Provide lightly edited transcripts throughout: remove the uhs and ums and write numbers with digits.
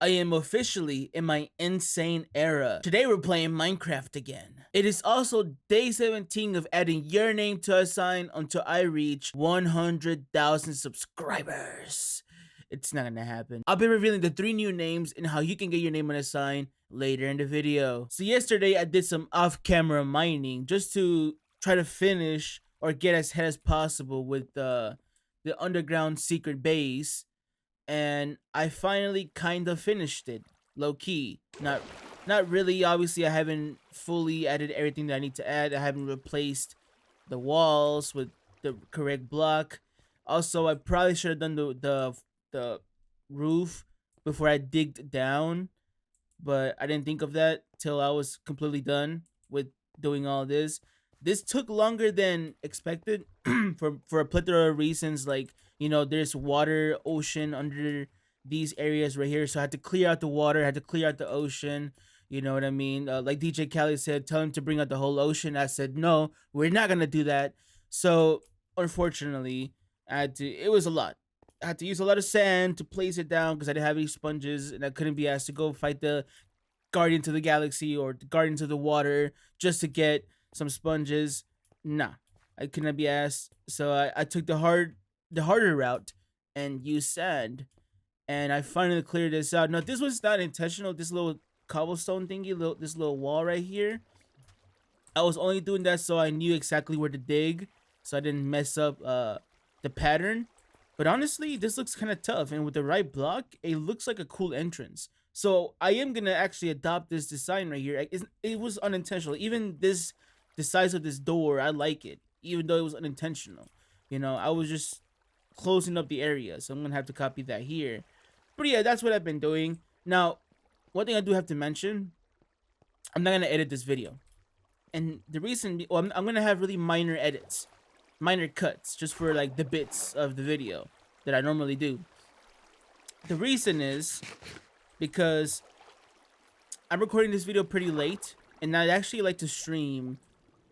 I am officially in my insane era. Today we're playing Minecraft again. It is also day 17 of adding your name to a sign until I reach 100,000 subscribers. It's not gonna happen. I'll be revealing the 3 new names and how you can get your name on a sign later in the video. So yesterday I did some off-camera mining just to try to finish or get as ahead as possible with the underground secret base, and I finally kind of finished it, low key. Not really. Obviously, I haven't fully added everything that I need to add. I haven't replaced the walls with the correct block. Also, I probably should have done the roof before I digged down, but I didn't think of that till I was completely done with doing all this. This took longer than expected for a plethora of reasons. Like, there's water, ocean under these areas right here, so I had to clear out the water, I had to clear out the ocean. You know what I mean? Like DJ Khaled said, tell him to bring out the whole ocean. I said no, we're not gonna do that. So unfortunately, I had to. It was a lot. I had to use a lot of sand to place it down because I didn't have any sponges, and I couldn't be asked to go fight the Guardians of the Galaxy or the Guardians of the Water just to get some sponges. Nah, I could not be asked. So I took the harder route and used sand, and I finally cleared this out. Now this was not intentional. This little cobblestone thingy, this little wall right here. I was only doing that so I knew exactly where to dig, so I didn't mess up the pattern. But honestly, this looks kind of tough, and with the right block, it looks like a cool entrance. So I am gonna actually adopt this design right here. It was unintentional. Even the size of this door, I like it, even though it was unintentional. I was just closing up the area, so I'm gonna have to copy that here. But yeah, that's what I've been doing. Now, one thing I do have to mention, I'm not gonna edit this video, and the reason, well, I'm gonna have really minor edits, minor cuts, just for like the bits of the video that I normally do. The reason is because I'm recording this video pretty late, and I'd actually like to stream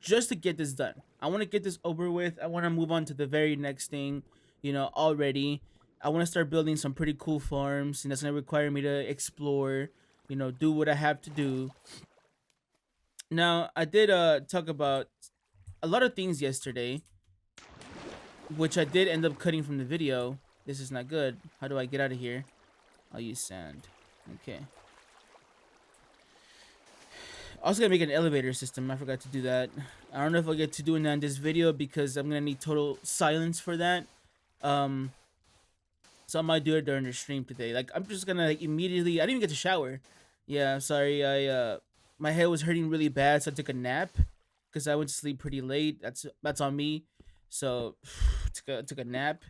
just to get this done. I want to get this over with. I want to move on to the very next thing, already. I want to start building some pretty cool farms, and that's going to require me to explore, do what I have to do. Now, I did talk about a lot of things yesterday, which I did end up cutting from the video. This is not good. How do I get out of here? I'll use sand. Okay. Also gonna make an elevator system. I forgot to do that. I don't know if I'll get to doing that in this video because I'm gonna need total silence for that. So I might do it during the stream today. Like, I'm just gonna immediately. I didn't even get to shower. Yeah, sorry. My head was hurting really bad, so I took a nap because I went to sleep pretty late. That's on me. So took a nap.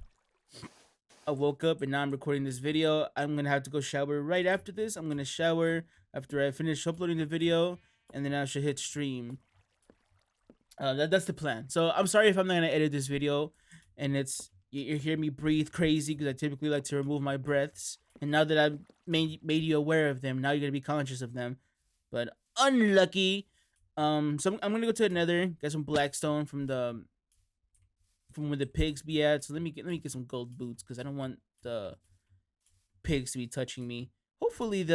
I woke up and now I'm recording this video. I'm gonna have to go shower right after this. I'm gonna shower after I finish uploading the video, and then I should hit stream. That's the plan. So I'm sorry if I'm not gonna edit this video, and you hear me breathe crazy because I typically like to remove my breaths. And now that I've made you aware of them, now you're gonna be conscious of them. But unlucky. So I'm gonna go to another, get some blackstone from where the pigs be at. So let me get some gold boots because I don't want the pigs to be touching me. Hopefully if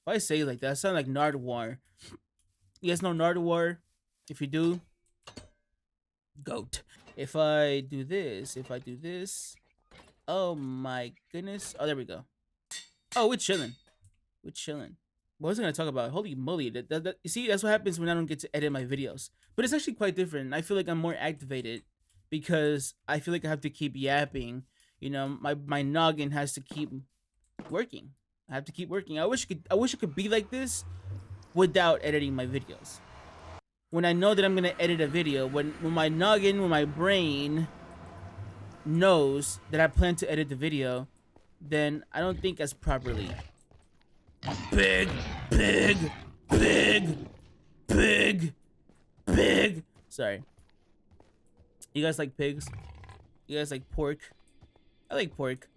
I say it like that, I sound like Nardwar. You guys know Nardwar? If you do, goat. If I do this, oh my goodness. Oh, there we go. Oh, we're chilling. What was I gonna talk about? Holy moly! You see, that's what happens when I don't get to edit my videos. But it's actually quite different. I feel like I'm more activated because I feel like I have to keep yapping. My noggin has to keep working. I have to keep working. I wish it could be like this without editing my videos. When I know that I'm gonna edit a video, when my noggin, when my brain knows that I plan to edit the video, then I don't think as properly. Big, big, big, big, big. Sorry. You guys like pigs? You guys like pork? I like pork.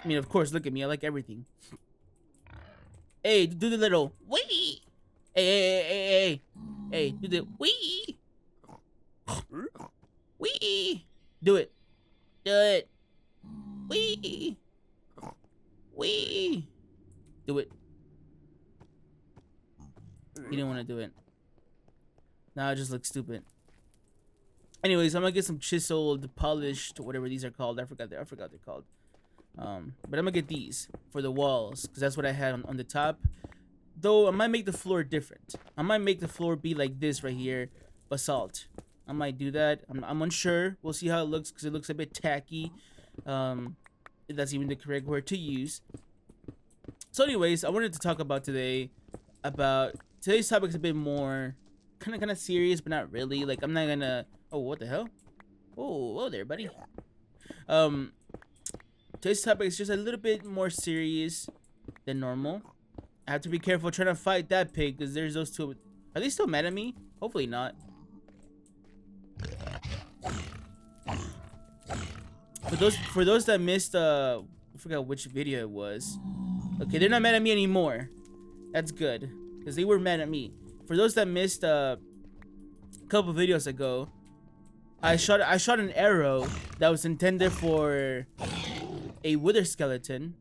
I mean, of course, look at me. I like everything. Hey, do the little wee. Hey, do the wee. Wee. Do it. Do it. He didn't want to do it. Now I just look stupid. Anyways, I'm gonna get some chiseled, polished, whatever these are called. I forgot they're called. But I'm gonna get these for the walls because that's what I had on the top. Though I might make the floor different. I might make the floor be like this right here, basalt. I might do that. I'm unsure. We'll see how it looks because it looks a bit tacky. If that's even the correct word to use. So, anyways, I wanted to talk about today's topic is a bit more kind of serious, but not really. Like I'm not gonna. Oh, what the hell? Oh, whoa there, buddy. Today's topic is just a little bit more serious than normal. I have to be careful trying to fight that pig because there's those two. Are they still mad at me? Hopefully not. For those that missed, I forgot which video it was. Okay, they're not mad at me anymore. That's good because they were mad at me. For those that missed a couple videos ago, I shot an arrow that was intended for a wither skeleton,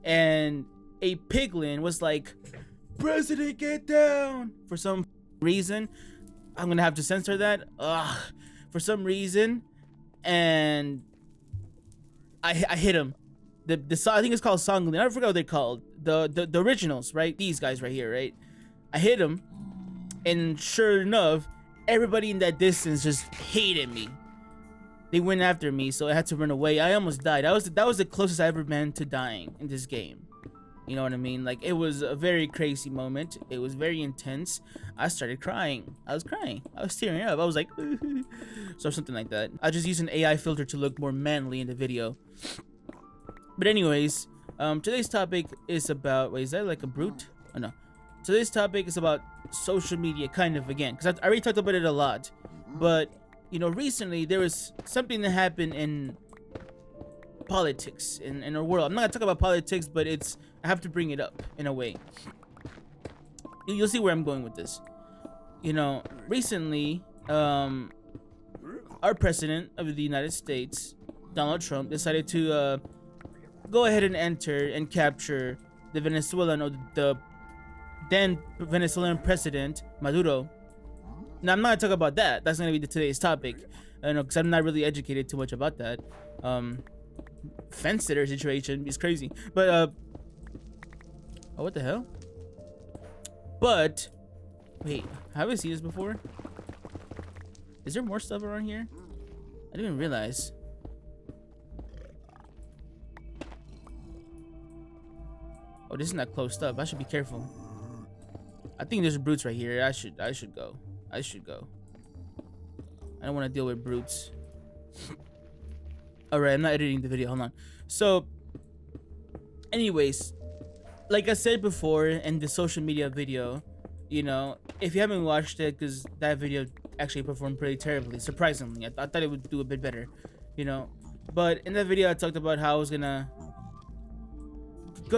and a piglin was like, "President, get down!" For some reason, I'm gonna have to censor that. For some reason, and I hit him. I think it's called Songlin. I forgot what they're called. The originals, right? These guys right here, right? I hit him, and sure enough, everybody in that distance just hated me. They went after me, so I had to run away. I almost died. That was the closest I ever been to dying in this game. You know what I mean? Like, it was a very crazy moment. It was very intense. I started crying. I was crying. I was tearing up. I was like, so something like that. I just used an AI filter to look more manly in the video. But anyways, today's topic is about, wait, is that like a brute? Oh no. Today's topic is about social media, kind of, again, because I already talked about it a lot. But, you know, recently there was something that happened in politics in our world. I'm not gonna talk about politics, but I have to bring it up in a way. You'll see where I'm going with this. You know, recently, our president of the United States, Donald Trump, decided to go ahead and enter and capture the Venezuelan, or the then Venezuelan president, Maduro. Now, I'm not gonna talk about that. That's gonna be today's topic. I know, because I'm not really educated too much about that. Fence sitter situation is crazy. But, oh, what the hell? But, wait, have I seen this before? Is there more stuff around here? I didn't even realize. Oh, this is not closed up. I should be careful. I think there's brutes right here. I should go. I don't want to deal with brutes. Alright, I'm not editing the video. Hold on. So, anyways, like I said before in the social media video, you know, if you haven't watched it, because that video actually performed pretty terribly, surprisingly. I thought it would do a bit better, you know. But in that video, I talked about how I was gonna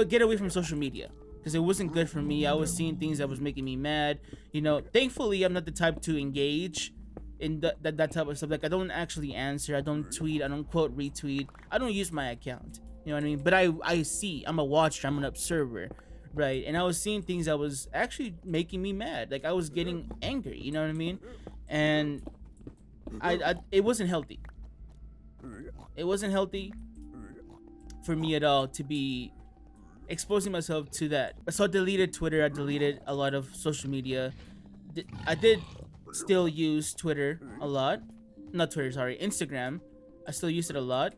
get away from social media because it wasn't good for me. I was seeing things that was making me mad. You know, thankfully, I'm not the type to engage in that type of stuff. Like, I don't actually answer. I don't tweet. I don't quote retweet. I don't use my account. You know what I mean? But I see. I'm a watcher. I'm an observer, right? And I was seeing things that was actually making me mad. Like, I was getting angry. You know what I mean? And it wasn't healthy. It wasn't healthy for me at all to be exposing myself to that. So I deleted Twitter. I deleted a lot of social media. I did still use Twitter a lot. Not Twitter, sorry, Instagram. I still use it a lot.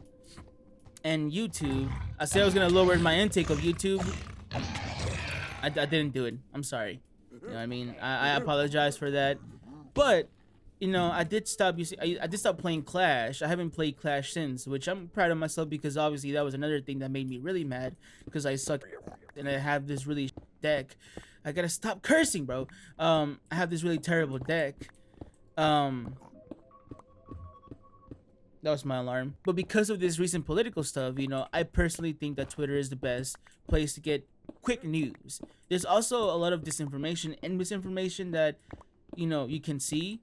And YouTube. I said I was gonna lower my intake of YouTube. I didn't do it. I'm sorry. You know what I mean? I apologize for that. But, you know, I did stop playing Clash. I haven't played Clash since, which I'm proud of myself because obviously that was another thing that made me really mad because I suck and I have this really deck. I gotta stop cursing, bro. I have this really terrible deck. That was my alarm. But because of this recent political stuff, you know, I personally think that Twitter is the best place to get quick news. There's also a lot of disinformation and misinformation that, you know, you can see,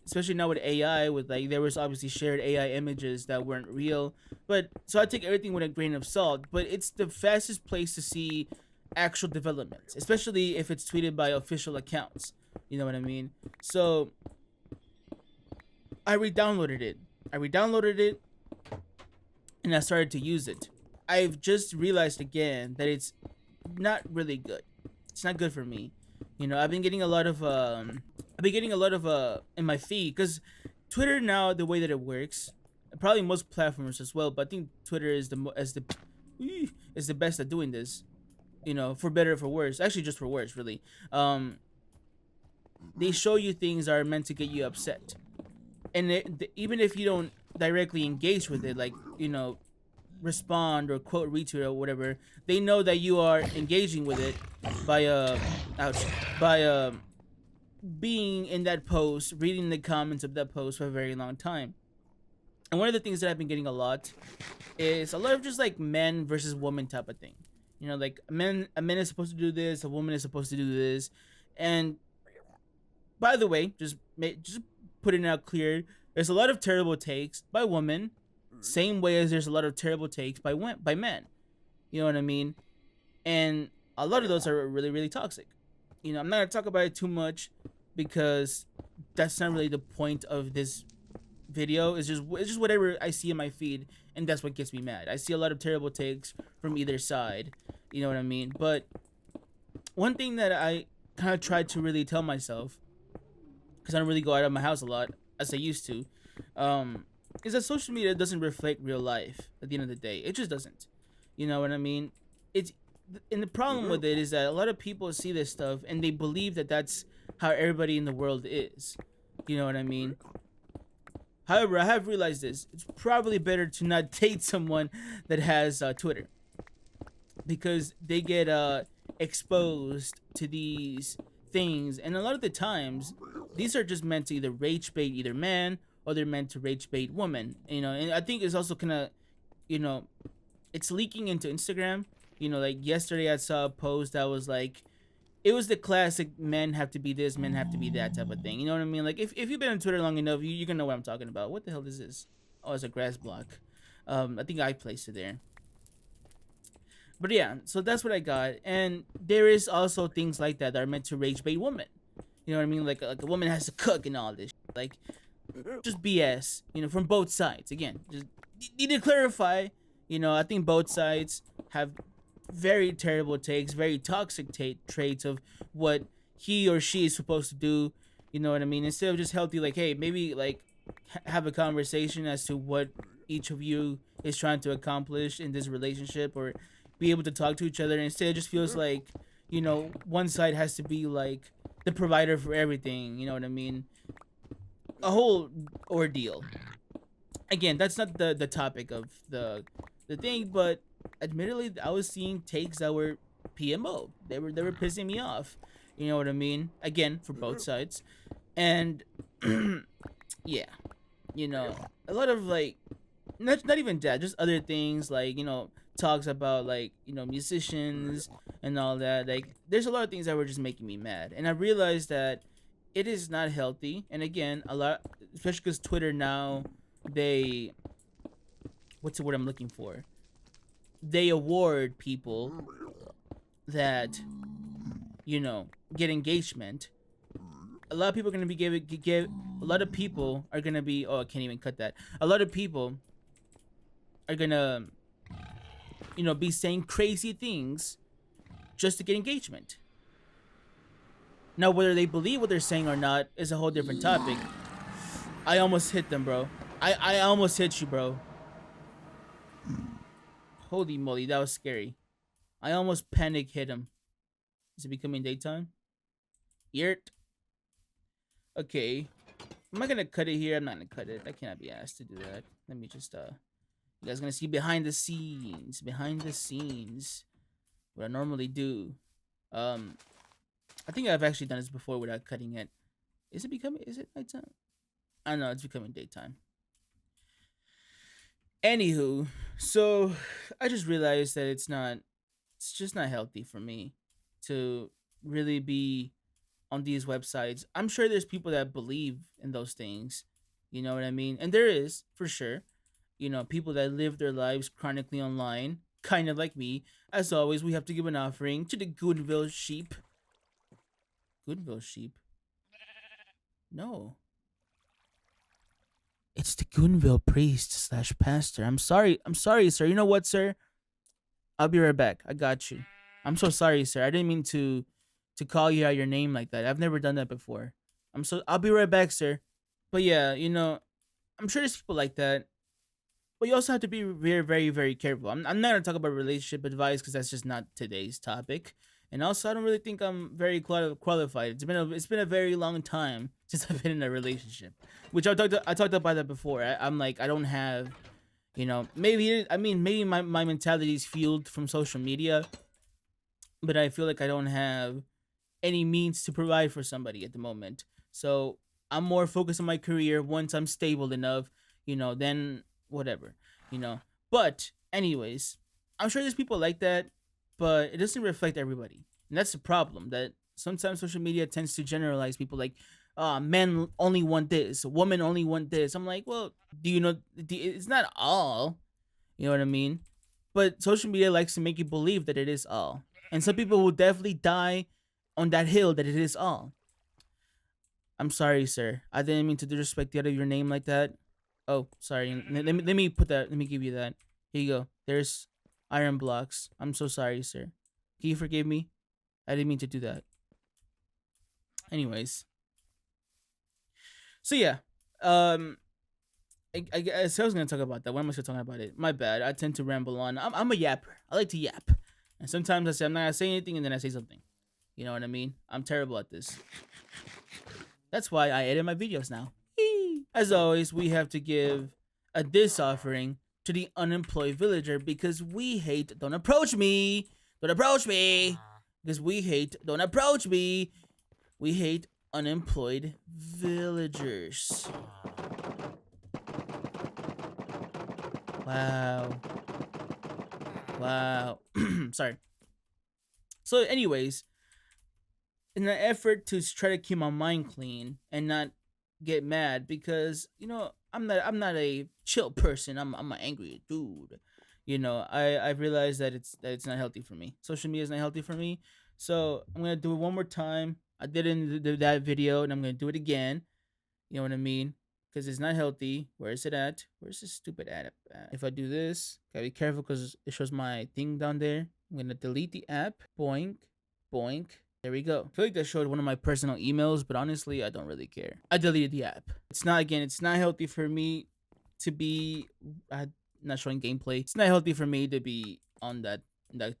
especially now with AI, with like, there was obviously shared AI images that weren't real. But so I take everything with a grain of salt, but it's the fastest place to see actual developments, especially if it's tweeted by official accounts. You know what I mean? So I re-downloaded it. I re-downloaded it and I started to use it. I've just realized again that it's not really good. It's not good for me. You know, I've been getting a lot of in my feed because Twitter now the way that it works, probably most platforms as well, but I think Twitter is is the best at doing this. You know, for better or for worse. Actually, just for worse, really. They show you things that are meant to get you upset, and even if you don't directly engage with it, like respond or quote retweet or whatever, they know that you are engaging with it by ouch, by being in that post, reading the comments of that post for a very long time. And one of the things that I've been getting a lot is a lot of just like men versus woman type of thing. You know, like a man is supposed to do this, a woman is supposed to do this. And by the way, just putting it out clear, there's a lot of terrible takes by women, same way as there's a lot of terrible takes by men. You know what I mean? And a lot of those are really really toxic. You know, I'm not gonna talk about it too much because that's not really the point of this video. It's just whatever I see in my feed, and that's what gets me mad. I see a lot of terrible takes from either side. You know what I mean? But one thing that I kind of tried to really tell myself, because I don't really go out of my house a lot as I used to, is that social media doesn't reflect real life. At the end of the day, it just doesn't. You know what I mean? It's and the problem with it is that a lot of people see this stuff and they believe that that's how everybody in the world is. You know what I mean? However, I have realized this. It's probably better to not date someone that has Twitter because they get exposed to these things, and a lot of the times, these are just meant to either rage bait either man or they're meant to rage bait woman. You know, and I think it's also kind of, you know, it's leaking into Instagram. You know, like yesterday I saw a post that was like, it was the classic men have to be this, men have to be that type of thing. You know what I mean? Like if you've been on Twitter long enough, you're gonna know what I'm talking about. What the hell is this? Oh, it's a grass block. I think I placed it there. But yeah, so that's what I got. And there is also things like that are meant to rage bait women. You know what I mean? Like a woman has to cook and all this. Like just BS. You know, from both sides. Again, just need to clarify. You know, I think both sides have very terrible takes, very toxic traits of what he or she is supposed to do. You know what I mean? Instead of just healthy, like, hey, maybe like have a conversation as to what each of you is trying to accomplish in this relationship, or be able to talk to each other. Instead, it just feels like, you know, one side has to be like the provider for everything. You know what I mean? A whole ordeal. Again, that's not the topic of the thing, but admittedly, I was seeing takes that were PMO. They were pissing me off. You know what I mean? Again, for both sides, and yeah, you know, a lot of like, not even that, just other things like, you know, talks about like, you know, musicians and all that. Like, there's a lot of things that were just making me mad, and I realized that it is not healthy. And again, a lot, especially because Twitter now, they, what's the word I'm looking for? They award people that, you know, get engagement. A lot of people are gonna be give. A lot of people are gonna be. Oh, I can't even cut that. A lot of people are gonna, you know, be saying crazy things just to get engagement. Now, whether they believe what they're saying or not is a whole different topic. I almost hit them, bro. I almost hit you, bro. Holy moly, that was scary. I almost panic hit him. Is it becoming daytime? Yert. Okay. Am I gonna cut it here? I'm not gonna cut it. I cannot be asked to do that. Let me just you guys gonna see behind the scenes. Behind the scenes. What I normally do. I think I've actually done this before without cutting it. Is it nighttime? I don't know, it's becoming daytime. Anywho, so I just realized that it's just not healthy for me to really be on these websites. I'm sure there's people that believe in those things. You know what I mean? And there is, for sure, you know, people that live their lives chronically online. kind of like me. As always, we have to give an offering to the Goodville sheep. Goodville sheep? No. It's the Goonville priest slash pastor. I'm sorry, sir. You know what, sir? I'll be right back. I got you. I'm so sorry, sir. I didn't mean to call you out your name like that. I've never done that before. I'll be right back, sir. But yeah, I'm sure there's people like that. But you also have to be very, very, very careful. I'm not gonna talk about relationship advice because that's just not today's topic. And also, I don't really think I'm very qualified. It's been a very long time since I've been in a relationship, which I talked about that before. I'm like, I don't have, maybe my mentality is fueled from social media, but I feel like I don't have any means to provide for somebody at the moment. So I'm more focused on my career. Once I'm stable enough, then whatever, you know. But anyways, I'm sure there's people like that, but it doesn't reflect everybody, and that's the problem. That sometimes social media tends to generalize people like, men only want this, women only want this. I'm like, well, do you know? It's not all. You know what I mean? But social media likes to make you believe that it is all, and some people will definitely die on that hill that it is all. I'm sorry, sir. I didn't mean to disrespect the out of your name like that. Oh, sorry. Let me put that. Let me give you that. Here you go. There's iron blocks. I'm so sorry, sir. Can you forgive me? I didn't mean to do that. Anyways, so yeah, I guess I was gonna talk about that. Why am I still talking about it? My bad. I tend to ramble on. I'm a yapper. I like to yap, and sometimes I say I'm not gonna say anything, and then I say something. You know what I mean? I'm terrible at this. That's why I edit my videos now. As always, we have to give a diss offering to the unemployed villager because we hate don't approach me. Don't approach me. Because we hate don't approach me. We hate unemployed villagers. Wow. Wow. Sorry. So anyways, in an effort to try to keep my mind clean and not get mad because I'm not a chill person. I'm an angry dude. I've realized that it's not healthy for me. Social media is not healthy for me. So I'm gonna do it one more time. I did it in that video, and I'm gonna do it again. You know what I mean? Because it's not healthy. Where is it at? Where's this stupid app at? If I do this, gotta be careful because it shows my thing down there. I'm gonna delete the app. Boink, boink. There we go. I feel like that showed one of my personal emails, but honestly, I don't really care. I deleted the app. It's not healthy for me to be not showing gameplay. It's not healthy for me to be on that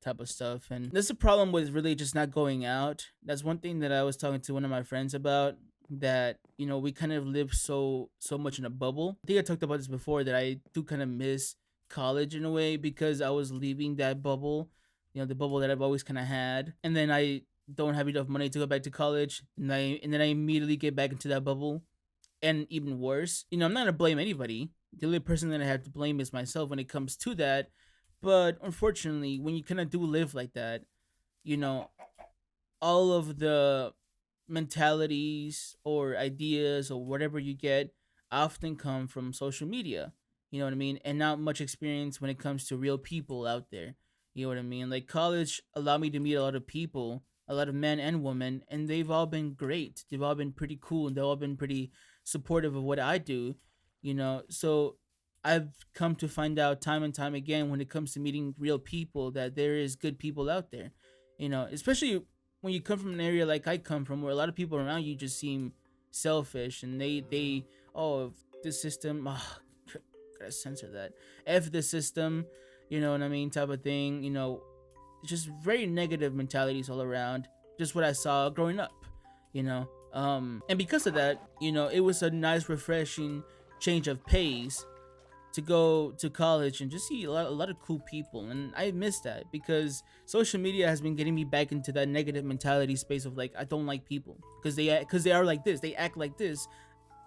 type of stuff. And that's the problem with really just not going out. That's one thing that I was talking to one of my friends about, that we kind of live so much in a bubble. I think I talked about this before, that I do kind of miss college in a way because I was leaving that bubble, the bubble that I've always kind of had, and then I don't have enough money to go back to college, and then I immediately get back into that bubble, and even worse. I'm not gonna blame anybody. The only person that I have to blame is myself when it comes to that. But unfortunately, when you kind of do live like that, all of the mentalities or ideas or whatever you get often come from social media. You know what I mean? And not much experience when it comes to real people out there. You know what I mean? Like college allowed me to meet a lot of people, a lot of men and women, and they've all been great. They've all been pretty cool, and they've all been pretty supportive of what I do. So I've come to find out time and time again when it comes to meeting real people that there is good people out there. Especially when you come from an area like I come from, where a lot of people around you just seem selfish, and they oh, this system, gotta censor that, f the system, you know what I mean, type of thing. Just very negative mentalities all around. Just what I saw growing up. And because of that, it was a nice, refreshing change of pace to go to college and just see a lot of cool people. And I miss that because social media has been getting me back into that negative mentality space of like, I don't like people because they are like this, they act like this.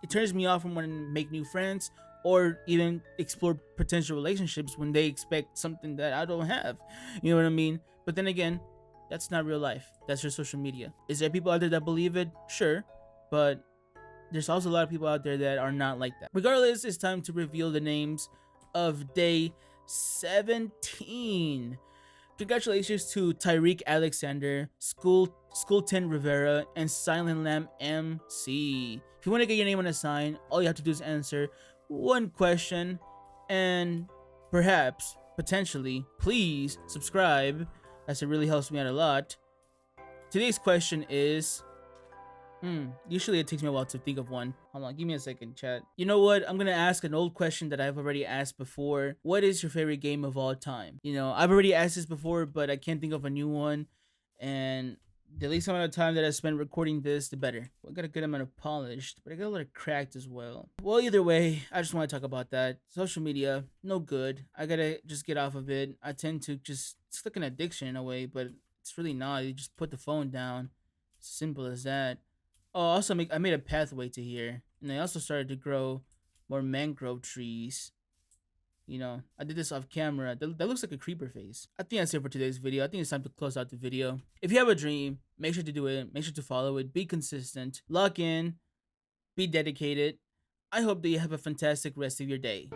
It turns me off from wanting to make new friends or even explore potential relationships when they expect something that I don't have. You know what I mean? But then again, that's not real life. That's just social media. Is there people out there that believe it? Sure. But there's also a lot of people out there that are not like that. Regardless, it's time to reveal the names of day 17. Congratulations to Tyreek Alexander, Skullton Rivera, and Silent Lamb MC. If you want to get your name on a sign, all you have to do is answer one question, and perhaps, potentially, please subscribe, as it really helps me out a lot. Today's question is, usually it takes me a while to think of one. Hold on, give me a second, chat. You know what? I'm gonna ask an old question that I've already asked before. What is your favorite game of all time? You know, I've already asked this before, but I can't think of a new one. And the least amount of time that I spent recording this, the better. I got a good amount of polished, but I got a little cracked as well. Well, either way, I just want to talk about that. Social media, no good. I gotta just get off of it. I tend to just, it's like an addiction in a way, but it's really not. You just put the phone down. It's simple as that. Oh, also I made a pathway to here, and I also started to grow more mangrove trees. You know, I did this off camera. That looks like a creeper face. I think that's it for today's video. I think it's time to close out the video. If you have a dream, make sure to do it. Make sure to follow it. Be consistent. Lock in. Be dedicated. I hope that you have a fantastic rest of your day.